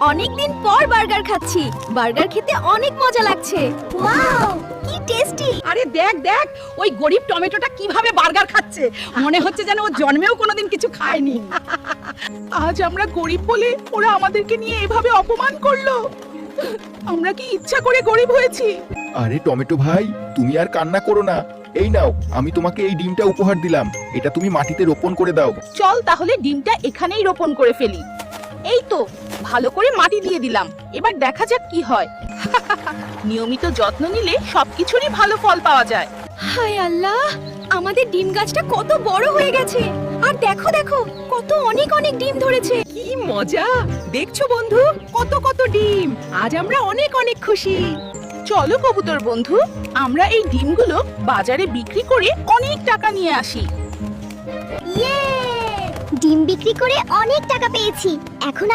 অনেকদিন পর বার্গার খাচ্ছি। বার্গার খেতে অনেক মজা লাগছে। ওয়াও, কি টেস্টি! আরে দেখ দেখ, ওই গরিব টমেটোটা কিভাবে বার্গার খাচ্ছে। মনে হচ্ছে যেন ও জন্মেও কোনোদিন কিছু খায়নি। আজ আমরা গরিব বলে ওরা আমাদেরকে নিয়ে এভাবে অপমান করলো। আমরা কি ইচ্ছা করে গরিব হয়েছি? আরে টমেটো ভাই, তুমি আর কান্না করো না। এই নাও, আমি তোমাকে এই ডিমটা উপহার দিলাম। এটা তুমি মাটিতে রোপণ করে দাও। চল তাহলে ডিমটা এখানেই রোপণ করে ফেলি। এই তো, ভালো করে মাটি দিয়ে দিলাম। এবার দেখা যাক কি হয়। নিয়মিত যত্ন নিলে সবকিছুরই ভালো ফল পাওয়া যায়। হায় আল্লাহ, আমাদের ডিম গাছটা কত বড় হয়ে গেছে। আর দেখো দেখো, কত অনেক অনেক ডিম ধরেছে। কি মজা! দেখছো বন্ধু, কত কত ডিম। আজ আমরা অনেক অনেক খুশি। চলো কবুতর বন্ধু, আমরা এই ডিমগুলো বাজারে বিক্রি করে অনেক টাকা নিয়ে আসি। ইয়ে! ডিম বিক্রি করে অনেক টাকা পেয়েছি। এখন